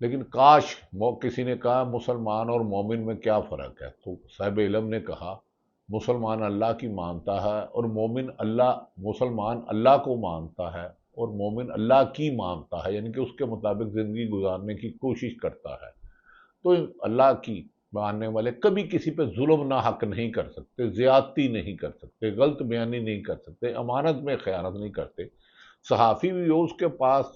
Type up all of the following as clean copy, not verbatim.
لیکن کاش کسی نے کہا مسلمان اور مومن میں کیا فرق ہے، تو صاحب علم نے کہا مسلمان اللہ کی مانتا ہے اور مسلمان اللہ کو مانتا ہے اور مومن اللہ کی مانتا ہے، یعنی کہ اس کے مطابق زندگی گزارنے کی کوشش کرتا ہے۔ تو اللہ کی ماننے والے کبھی کسی پہ ظلم نہ حق نہیں کر سکتے، زیادتی نہیں کر سکتے، غلط بیانی نہیں کر سکتے، امانت میں خیانت نہیں کرتے۔ صحافی بھی ہو، اس کے پاس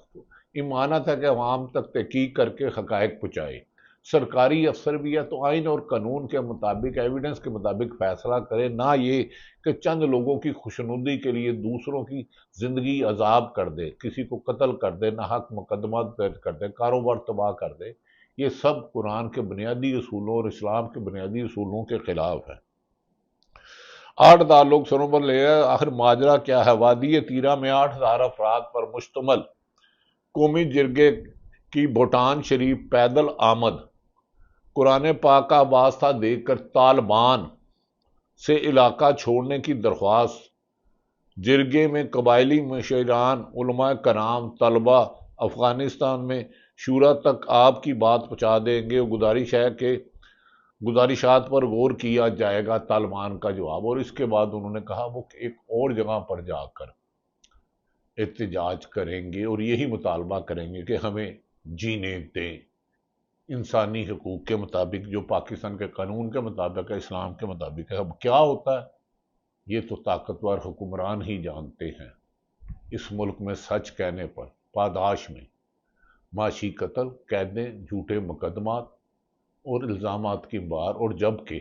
امانت ہے کہ عوام تک تحقیق کر کے حقائق پہنچائے۔ سرکاری افسر بھی ہے تو آئین اور قانون کے مطابق، ایویڈنس کے مطابق فیصلہ کرے، نہ یہ کہ چند لوگوں کی خوشنودی کے لیے دوسروں کی زندگی عذاب کر دے، کسی کو قتل کر دے، نہ حق مقدمات درج کر دے، کاروبار تباہ کر دے۔ یہ سب قرآن کے بنیادی اصولوں اور اسلام کے بنیادی اصولوں کے خلاف ہے۔ 8,000 لوگ سروں پر لے گئے۔ آخر ماجرا کیا ہے؟ وادی تیرہ میں 8,000 افراد پر مشتمل قومی جرگے کی بھوٹان شریف پیدل آمد، قرآن پاک کا واسطہ دے کر طالبان سے علاقہ چھوڑنے کی درخواست۔ جرگے میں قبائلی مشیران، علماء کرام، طلبہ افغانستان میں شورا تک آپ کی بات پہنچا دیں گے۔ گزارش ہے کہ گزارشات پر غور کیا جائے گا، طالبان کا جواب۔ اور اس کے بعد انہوں نے کہا وہ ایک اور جگہ پر جا کر احتجاج کریں گے اور یہی مطالبہ کریں گے کہ ہمیں جینے دیں انسانی حقوق کے مطابق، جو پاکستان کے قانون کے مطابق ہے، اسلام کے مطابق ہے۔ اب کیا ہوتا ہے یہ تو طاقتور حکمران ہی جانتے ہیں۔ اس ملک میں سچ کہنے پر پاداش میں معاشی قتل، قیدیں، جھوٹے مقدمات اور الزامات کی بار، اور جبکہ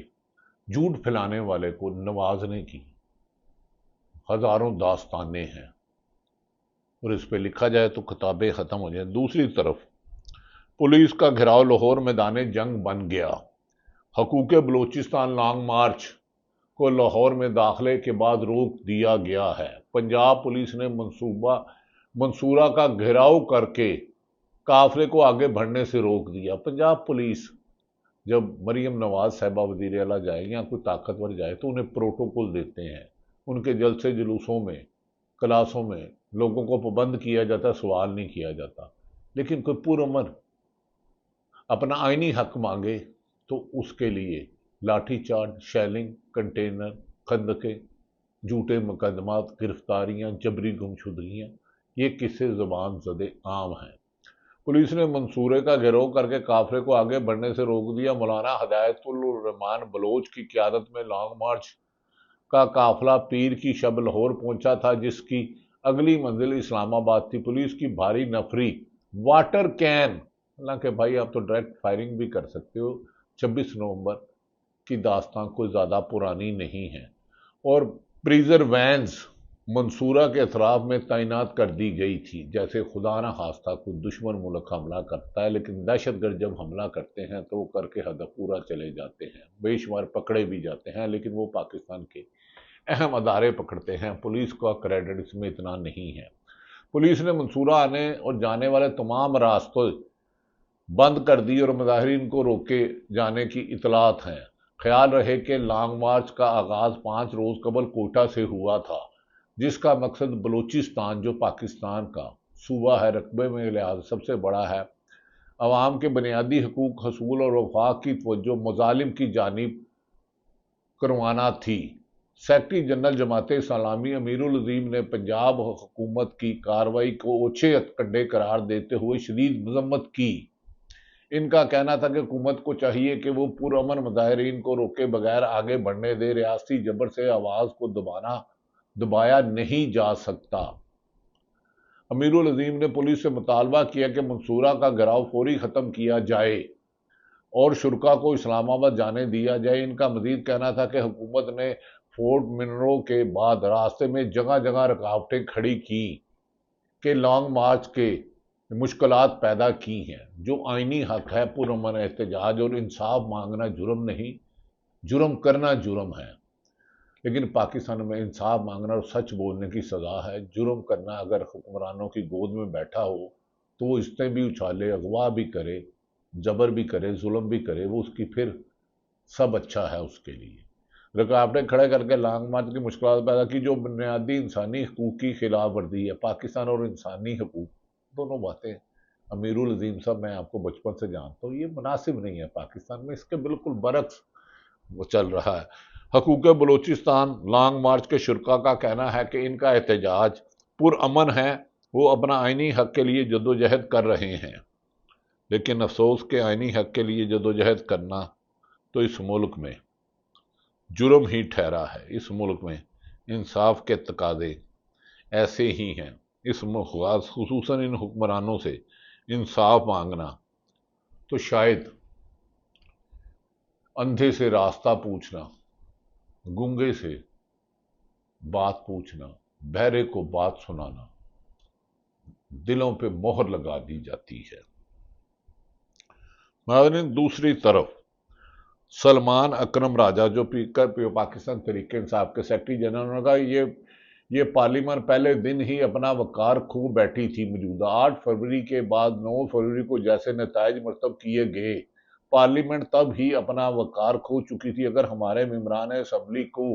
جھوٹ پھیلانے والے کو نوازنے کی ہزاروں داستانیں ہیں، اور اس پہ لکھا جائے تو کتابیں ختم ہو جائیں۔ دوسری طرف پولیس کا گھیراؤ لاہور میدان جنگ بن گیا۔ حقوق بلوچستان لانگ مارچ کو لاہور میں داخلے کے بعد روک دیا گیا ہے۔ پنجاب پولیس نے منصورہ کا گھیراؤ کر کے قافلے کو آگے بڑھنے سے روک دیا۔ پنجاب پولیس جب مریم نواز صاحبہ وزیر اعلیٰ جائے یا کوئی طاقتور جائے تو انہیں پروٹوکول دیتے ہیں، ان کے جلسے جلوسوں میں، کلاسوں میں لوگوں کو پابند کیا جاتا، سوال نہیں کیا جاتا۔ لیکن کوئی پرامن اپنا آئینی حق مانگے تو اس کے لیے لاٹھی چارج، شیلنگ، کنٹینر، خندقیں، جھوٹے مقدمات، گرفتاریاں، جبری گمشدگیاں، یہ قصے زبان زدے عام ہیں۔ پولیس نے منصورے کا گھیراؤ کر کے قافلے کو آگے بڑھنے سے روک دیا۔ مولانا ہدایت الرحمان بلوچ کی قیادت میں لانگ مارچ کا قافلہ پیر کی شب لاہور پہنچا تھا، جس کی اگلی منزل اسلام آباد تھی۔ پولیس کی بھاری نفری واٹر کین، حالانکہ بھائی آپ تو ڈائریکٹ فائرنگ بھی کر سکتے ہو، 26 نومبر کی داستان کوئی زیادہ پرانی نہیں ہے، اور پریزر وینز منصورہ کے اطراف میں تعینات کر دی گئی تھی۔ جیسے خدا نہ خواستہ کوئی دشمن ملک حملہ کرتا ہے، لیکن دہشت گرد جب حملہ کرتے ہیں تو وہ کر کے ہدف پورا چلے جاتے ہیں، بے شمار پکڑے بھی جاتے ہیں، لیکن وہ پاکستان کے اہم ادارے پکڑتے ہیں۔ پولیس کا کریڈٹ اس میں اتنا نہیں ہے۔ پولیس نے منصورہ آنے اور جانے والے تمام راستے بند کر دی اور مظاہرین کو روکے جانے کی اطلاعات ہیں۔ خیال رہے کہ لانگ مارچ کا آغاز 5 روز قبل کوئٹہ سے ہوا تھا، جس کا مقصد بلوچستان، جو پاکستان کا صوبہ ہے، رقبے میں لحاظ سب سے بڑا ہے، عوام کے بنیادی حقوق حصول اور وفاق کی توجہ مظالم کی جانب کروانا تھی۔ سیکرٹری جنرل جماعت اسلامی امیر العظیم نے پنجاب حکومت کی کارروائی کو اوچھے کنڈے قرار دیتے ہوئے شدید مذمت کی۔ ان کا کہنا تھا کہ حکومت کو چاہیے کہ وہ پرامن مظاہرین کو روکے بغیر آگے بڑھنے دے، ریاستی جبر سے آواز کو دبایا نہیں جا سکتا۔ امیر العظیم نے پولیس سے مطالبہ کیا کہ منصورہ کا گھیراؤ فوری ختم کیا جائے اور شرکا کو اسلام آباد جانے دیا جائے۔ ان کا مزید کہنا تھا کہ حکومت نے فورٹ منرو کے بعد راستے میں جگہ جگہ رکاوٹیں کھڑی کی کہ لانگ مارچ کے مشکلات پیدا کی ہیں۔ جو آئینی حق ہے پرامن احتجاج اور انصاف مانگنا جرم نہیں، جرم کرنا جرم ہے، لیکن پاکستان میں انصاف مانگنا اور سچ بولنے کی سزا ہے۔ جرم کرنا اگر حکمرانوں کی گود میں بیٹھا ہو تو وہ عزتیں بھی اچھالے، اغوا بھی کرے، جبر بھی کرے، ظلم بھی کرے، وہ اس کی پھر سب اچھا ہے اس کے لیے۔ رکاوٹیں کھڑے کر کے لانگ مارچ کی مشکلات پیدا کی، جو بنیادی انسانی حقوق کی خلاف ورزی ہے۔ پاکستان اور انسانی حقوق دونوں باتیں امیر العظیم صاحب میں آپ کو بچپن سے جانتا ہوں، یہ مناسب نہیں ہے پاکستان میں، اس کے بالکل برعکس وہ چل رہا ہے۔ حقوق بلوچستان لانگ مارچ کے شرکا کا کہنا ہے کہ ان کا احتجاج پرامن ہے، وہ اپنا آئینی حق کے لیے جدوجہد کر رہے ہیں، لیکن افسوس کے آئینی حق کے لیے جدوجہد کرنا تو اس ملک میں جرم ہی ٹھہرا ہے۔ اس ملک میں انصاف کے تقاضے ایسے ہی ہیں، اس خصوصاً ان حکمرانوں سے انصاف مانگنا تو شاید اندھے سے راستہ پوچھنا، گنگے سے بات پوچھنا، بہرے کو بات سنانا، دلوں پہ مہر لگا دی جاتی ہے۔ ناظرین، دوسری طرف سلمان اکرم راجہ جو پاکستان تحریک انصاف کے سیکرٹری جنرل نے کہا یہ پارلیمنٹ پہلے دن ہی اپنا وقار کھو بیٹھی تھی موجودہ 8 فروری کے بعد 9 فروری کو جیسے نتائج مرتب کیے گئے، پارلیمنٹ تب ہی اپنا وقار کھو چکی تھی۔ اگر ہمارے ممبران اسمبلی کو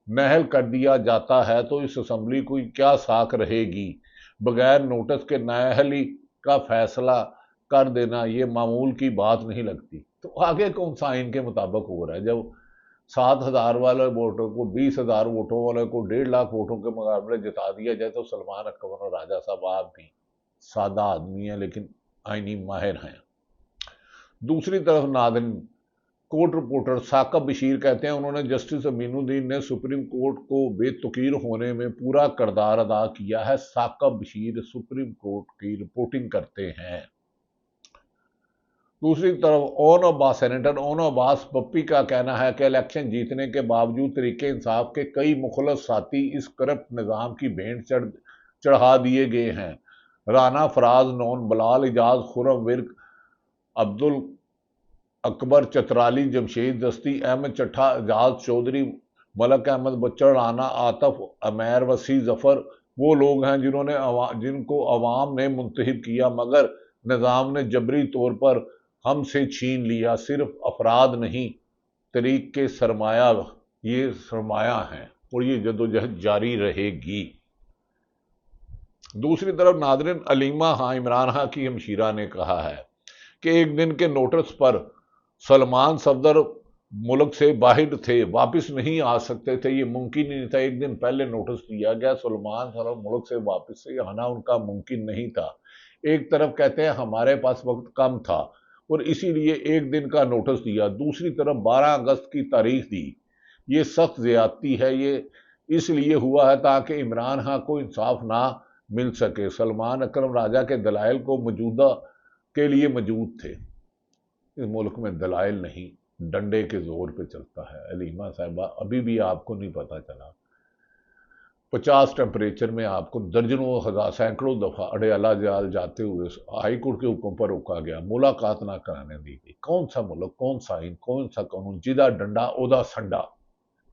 نہل کر دیا جاتا ہے تو اس اسمبلی کو کیا ساکھ رہے گی؟ بغیر نوٹس کے نہلی کا فیصلہ کر دینا یہ معمول کی بات نہیں لگتی۔ تو آگے کون سا آئین کے مطابق ہو رہا ہے؟ جب 7,000 والے ووٹوں کو 20,000 ووٹوں والے کو 1.5 لاکھ ووٹوں کے مقابلے جتا دیا جائے تو سلمان اکرم راجہ صاحب آپ بھی سادہ آدمی ہیں لیکن آئینی ماہر ہیں۔ دوسری طرف ناظرین، کورٹ رپورٹر ثاقب بشیر کہتے ہیں انہوں نے جسٹس امین الدین نے سپریم کورٹ کو بے توقیر ہونے میں پورا کردار ادا کیا ہے۔ ثاقب بشیر سپریم کورٹ کی رپورٹنگ کرتے ہیں۔ دوسری طرف سینیٹر اون عباس پپی کا کہنا ہے کہ الیکشن جیتنے کے باوجود تحریک انصاف کے کئی مخلص ساتھی اس کرپٹ نظام کی بھینٹ چڑھا دیے گئے ہیں۔ رانا فراز نون، بلال اجاز، خرم ورک، عبد اکبر چترالی، جمشید دستی، احمد چٹھا، اعجاز چودھری، ملک احمد بچڑ، رانا عاطف، امیر وسیع ظفر وہ لوگ ہیں جن کو عوام نے منتخب کیا مگر نظام نے جبری طور پر ہم سے چھین لیا۔ صرف افراد نہیں، تحریک کے سرمایہ یہ سرمایہ ہیں اور یہ جدوجہد جاری رہے گی۔ دوسری طرف ناظرین، علیمہ عمران خان کی ہمشیرہ نے کہا ہے کہ ایک دن کے نوٹس پر سلمان صفدر ملک سے باہر تھے، واپس نہیں آ سکتے تھے، یہ ممکن نہیں تھا۔ ایک دن پہلے نوٹس دیا گیا، سلمان صفدر ملک سے واپس سے آنا ان کا ممکن نہیں تھا۔ ایک طرف کہتے ہیں ہمارے پاس وقت کم تھا اور اسی لیے ایک دن کا نوٹس دیا، دوسری طرف 12 اگست کی تاریخ دی۔ یہ سخت زیادتی ہے، یہ اس لیے ہوا ہے تاکہ عمران خان کو انصاف نہ مل سکے۔ سلمان اکرم راجہ کے دلائل کو موجودہ کے لیے موجود تھے۔ اس ملک میں دلائل نہیں، ڈنڈے کے زور پہ چلتا ہے۔ علیمہ صاحبہ ابھی بھی آپ کو نہیں پتا چلا، 50 ٹیمپریچر میں آپ کو درجنوں ہزار سینکڑوں دفعہ اڈیالہ جال جاتے ہوئے ہائی کورٹ کے حکم پر روکا گیا، ملاقات نہ کرانے دی گئی۔ کون سا ملک، کون سا آئین، کون سا قانون؟ جدہ ڈنڈا اودا سنڈا،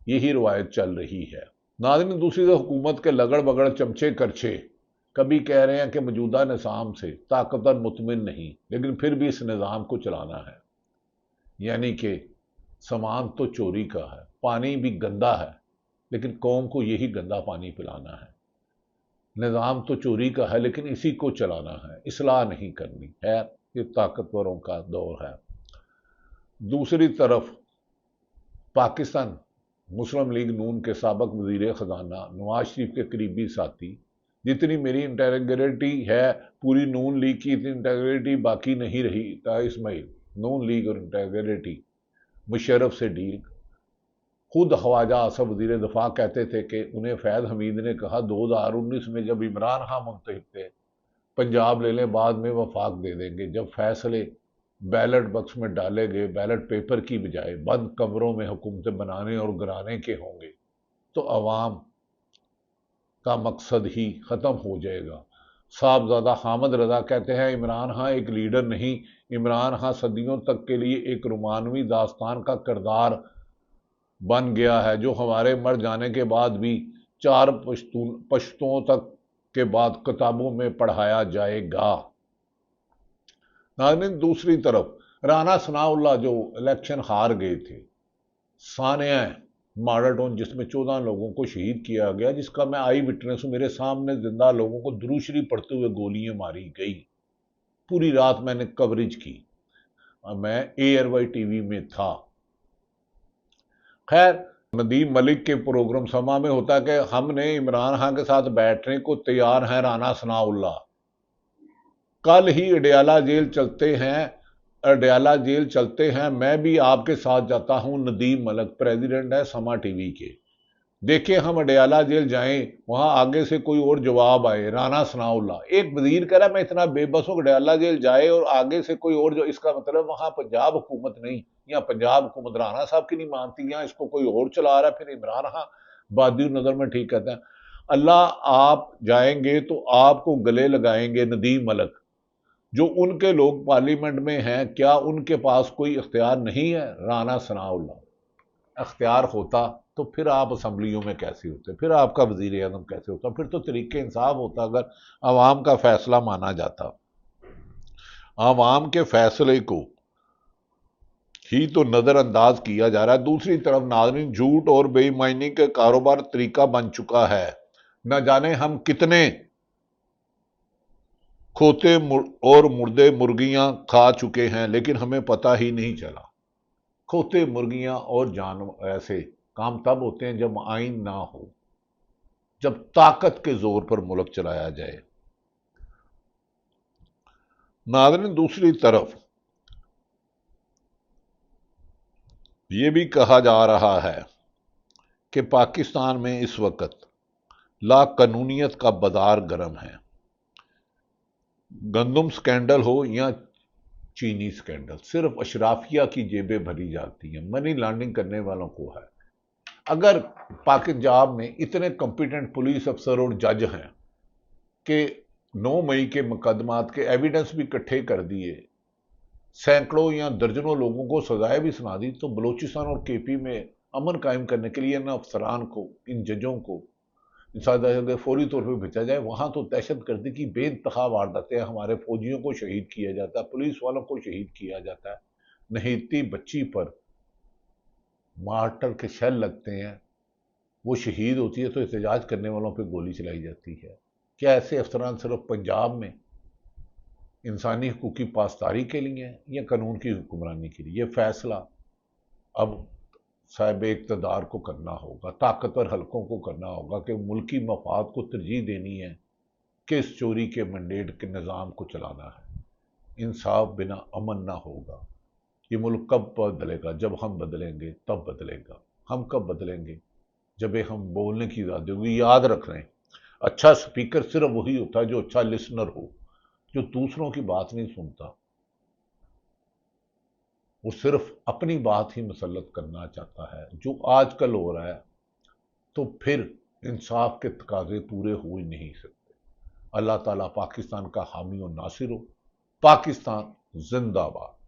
یہی روایت چل رہی ہے۔ ناظرین، دوسری طرف حکومت کے لگڑ بگڑ چمچے کرچے کبھی کہہ رہے ہیں کہ موجودہ نظام سے طاقتور مطمئن نہیں، لیکن پھر بھی اس نظام کو چلانا ہے۔ یعنی کہ سامان تو چوری کا ہے، پانی بھی گندا ہے، لیکن قوم کو یہی گندا پانی پلانا ہے۔ نظام تو چوری کا ہے لیکن اسی کو چلانا ہے، اصلاح نہیں کرنی ہے۔ یہ طاقتوروں کا دور ہے۔ دوسری طرف پاکستان مسلم لیگ نون کے سابق وزیر خزانہ نواز شریف کے قریبی ساتھی، جتنی میری انٹیگریٹی ہے پوری نون لیگ کی اتنی انٹیگریٹی باقی نہیں رہی تا اسماعیل۔ نون لیگ اور انٹیگریٹی، مشرف سے ڈیل۔ خود خواجہ آصف وزیر دفاع کہتے تھے کہ انہیں فیض حمید نے کہا 2019 میں جب عمران خان منتخب تھے پنجاب لے لیں، بعد میں وفاق دے دیں گے۔ جب فیصلے بیلٹ بکس میں ڈالے گئے، بیلٹ پیپر کی بجائے بند کمروں میں حکومتیں بنانے اور گرانے کے ہوں گے تو عوام کا مقصد ہی ختم ہو جائے گا۔ صاحبزادہ حامد رضا کہتے ہیں عمران خان ایک لیڈر نہیں، عمران خان صدیوں تک کے لیے ایک رومانوی داستان کا کردار بن گیا ہے جو ہمارے مر جانے کے بعد بھی 4 پشتوں تک کے بعد کتابوں میں پڑھایا جائے گا۔ ناظرین، دوسری طرف رانا ثناء اللہ جو الیکشن ہار گئے تھے، سانحہ مارڈر ٹاؤن جس میں 14 لوگوں کو شہید کیا گیا، جس کا میں آئی وٹنس ہوں، میرے سامنے زندہ لوگوں کو درود شریف پڑھتے ہوئے گولیاں ماری گئی۔ پوری رات میں نے کوریج کی، میں ایئر وائی ٹی وی میں تھا۔ خیر، ندیم ملک کے پروگرام سما میں ہوتا کہ ہم نے عمران خان کے ساتھ بیٹھنے کو تیار ہیں رانا ثناء اللہ، کل ہی اڈیالہ جیل چلتے ہیں، میں بھی آپ کے ساتھ جاتا ہوں۔ ندیم ملک پریزیڈنٹ ہے سما ٹی وی کے۔ دیکھیں ہم اڈیالہ جیل جائیں، وہاں آگے سے کوئی اور جواب آئے، رانا ثناء اللہ۔ ایک وزیر کہہ رہا میں اتنا بے بس ہوں کہ اڈیالہ جیل جائے اور آگے سے کوئی اور، جو اس کا مطلب وہاں پنجاب حکومت نہیں، یا پنجاب حکومت رانا صاحب کی نہیں مانتی، یا اس کو کوئی اور چلا رہا ہے۔ پھر عمران خان بادی نظر میں ٹھیک کہتے ہیں۔ اللہ، آپ جائیں گے تو آپ کو گلے لگائیں گے ندیم ملک، جو ان کے لوگ پارلیمنٹ میں ہیں، کیا ان کے پاس کوئی اختیار نہیں ہے؟ رانا ثناء اللہ اختیار ہوتا تو پھر آپ اسمبلیوں میں کیسے ہوتے، پھر آپ کا وزیر اعظم کیسے ہوتا، پھر تو طریقہ انصاف ہوتا اگر عوام کا فیصلہ مانا جاتا۔ عوام کے فیصلے کو ہی تو نظر انداز کیا جا رہا ہے۔ دوسری طرف ناظرین، جھوٹ اور بے ایمانی کا کاروبار طریقہ بن چکا ہے۔ نہ جانے ہم کتنے کھوتے اور مردے مرغیاں کھا چکے ہیں، لیکن ہمیں پتہ ہی نہیں چلا۔ کھوتے مرغیاں اور جانور ایسے کام تب ہوتے ہیں جب آئین نہ ہو، جب طاقت کے زور پر ملک چلایا جائے۔ ناظرین، دوسری طرف یہ بھی کہا جا رہا ہے کہ پاکستان میں اس وقت لا قانونیت کا بازار گرم ہے۔ گندم سکینڈل ہو یا چینی سکینڈل، صرف اشرافیہ کی جیبیں بھری جاتی ہیں، منی لانڈرنگ کرنے والوں کو ہے۔ اگر پنجاب میں اتنے کمپیٹنٹ پولیس افسر اور جج ہیں کہ 9 مئی کے مقدمات کے ایویڈنس بھی اکٹھے کر دیے، سینکڑوں یا درجنوں لوگوں کو سزائیں بھی سنا دی، تو بلوچستان اور کے پی میں امن قائم کرنے کے لیے ان افسران کو، ان ججوں کو فوری طور پہ بھیجا جائے۔ وہاں تو دہشت گردی کی بے انتہا وارداتیں، ہمارے فوجیوں کو شہید کیا جاتا ہے، پولیس والوں کو شہید کیا جاتا ہے، نہیتی بچی پر مارٹر کے شیل لگتے ہیں، وہ شہید ہوتی ہے تو احتجاج کرنے والوں پہ گولی چلائی جاتی ہے۔ کیا ایسے افسران صرف پنجاب میں انسانی حقوق کی پاسداری کے لیے ہیں یا قانون کی حکمرانی کے لیے؟ یہ فیصلہ اب صاحب اقتدار کو کرنا ہوگا، طاقتور حلقوں کو کرنا ہوگا کہ ملکی مفاد کو ترجیح دینی ہے کہ اس چوری کے منڈیٹ کے نظام کو چلانا ہے۔ انصاف بنا امن نہ ہوگا۔ یہ ملک کب بدلے گا؟ جب ہم بدلیں گے تب بدلے گا۔ ہم کب بدلیں گے؟ جب ہم بولنے کی آزادی ہوگی۔ یاد رکھ رہے ہیں، اچھا سپیکر صرف وہی ہوتا ہے جو اچھا لسنر ہو، جو دوسروں کی بات نہیں سنتا، وہ صرف اپنی بات ہی مسلط کرنا چاہتا ہے، جو آج کل ہو رہا ہے۔ تو پھر انصاف کے تقاضے پورے ہو ہی نہیں سکتے۔ اللہ تعالیٰ پاکستان کا حامی و ناصر ہو۔ پاکستان زندہ باد۔